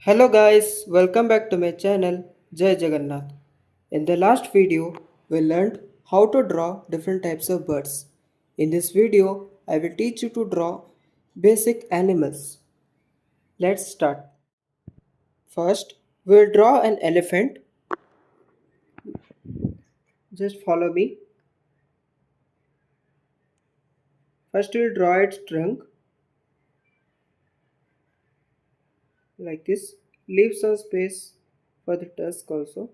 Hello guys, welcome back to my channel Jai Jagannath. In the last video, we learned how to draw different types of birds. In this video, I will teach you to draw basic animals. Let's start. First, we'll draw an elephant. Just follow me. First, we'll draw its trunk like this. Leave some space for the tusk also.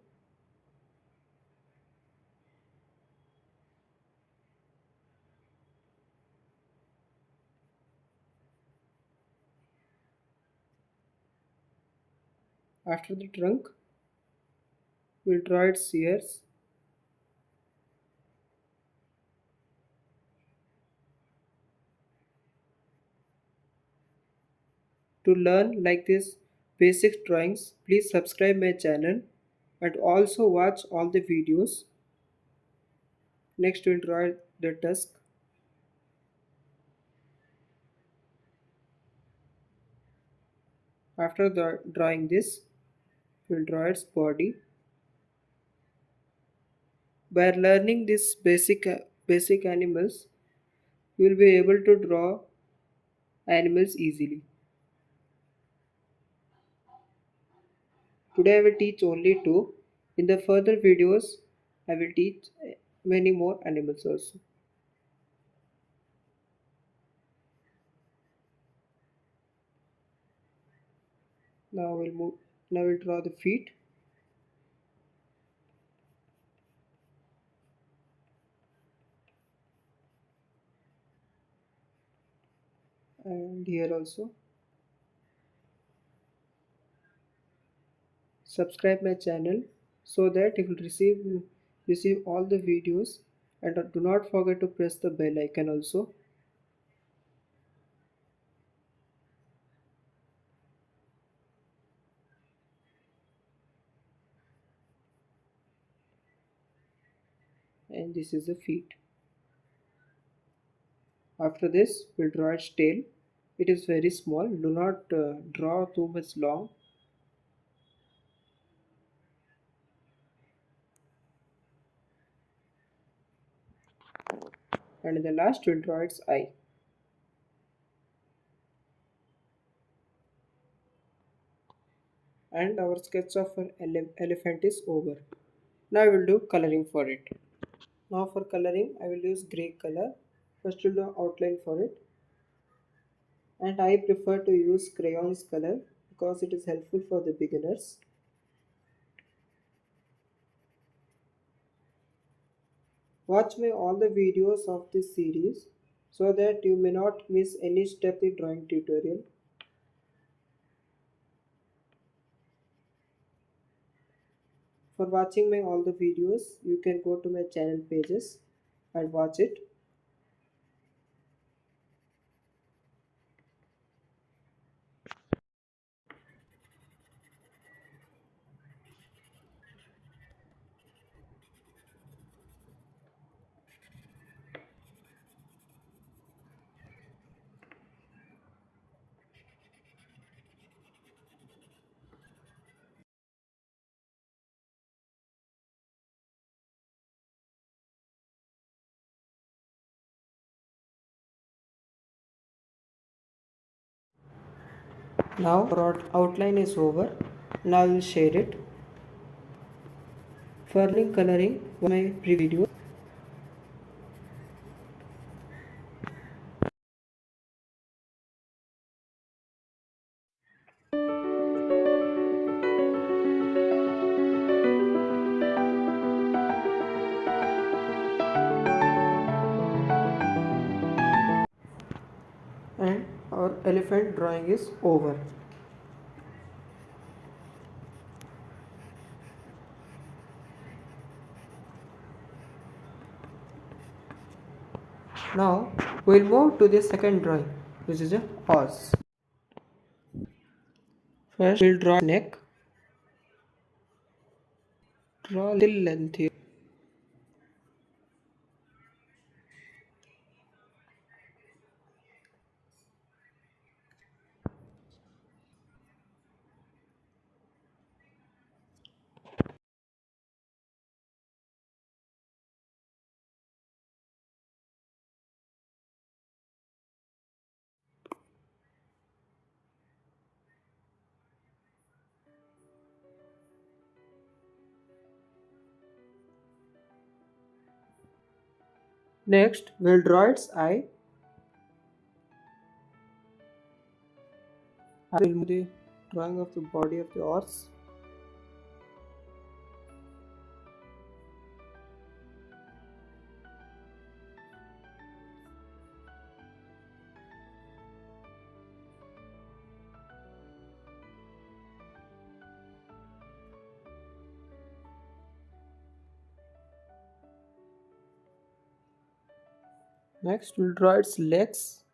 After the trunk, we'll draw its ears. To learn like this basic drawings, please subscribe my channel and also watch all the videos. Next we'll draw the tusk. After drawing this, we'll draw its body. By learning these basic animals, you will be able to draw animals easily. Today I will teach only two. In the further videos, I will teach many more animals also. Now we'll move. Now we'll draw the feet. And here also. Subscribe my channel so that you will receive all the videos, and do not forget to press the bell icon also. And this is the feet. After this we'll draw its tail. It is very small, do not draw too much long. And in the last we'll draw its eye. And our sketch of an elephant is over. Now I will do coloring for it. Now for coloring I will use gray color. First we'll do outline for it, and I prefer to use crayons color because it is helpful for the beginners. Watch my all the videos of this series so that you may not miss any step in drawing tutorial. For watching my all the videos, you can go to my channel pages and watch it. Now our outline is over. Now I will shade it. For learning coloring, watch my previous video. And our elephant drawing is over. Now we'll move to the second drawing, which is a horse. First we'll draw neck, draw little length here. Next, we'll draw its eye. I will move the drawing of the body of the horse. Next, we'll draw its legs.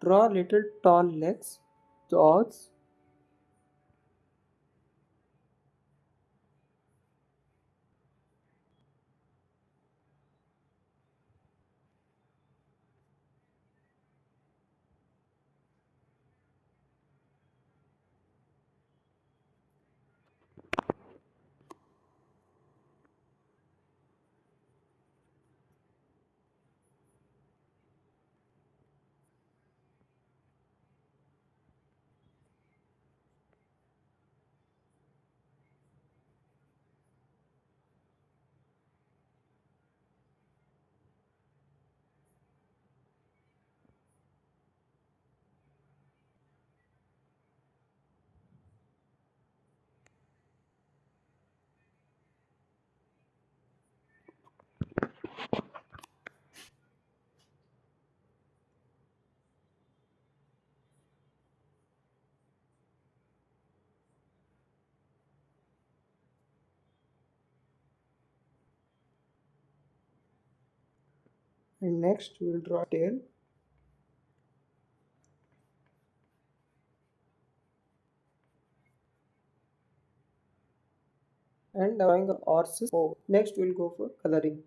Draw little tall legs, the horse. And next, we'll draw tail. And drawing a horse's O. Next, we'll go for coloring.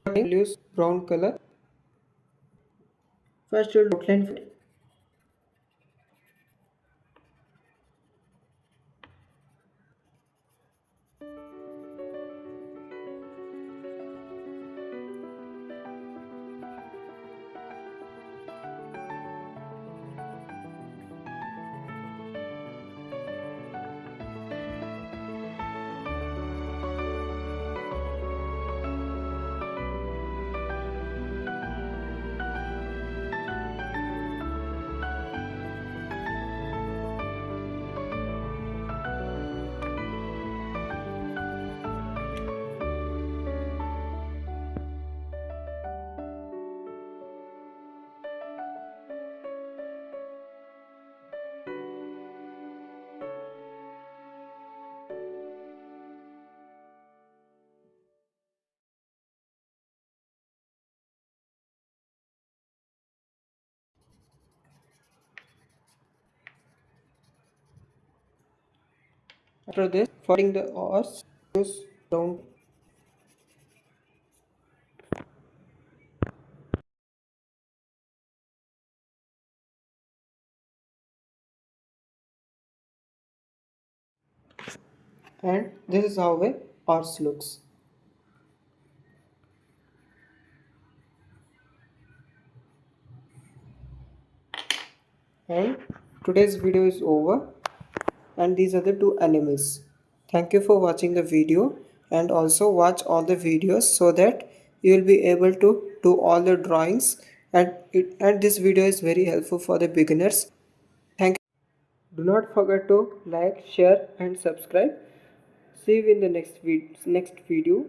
We'll use brown color. First, we'll outline. After this, following the horse, use brown. And this is how a horse looks. And today's video is over. And these are the two animals. Thank you for watching the video, and also watch all the videos so that you will be able to do all the drawings, and this video is very helpful for the beginners. Thank you. Do not forget to like, share and subscribe. See you in the next video.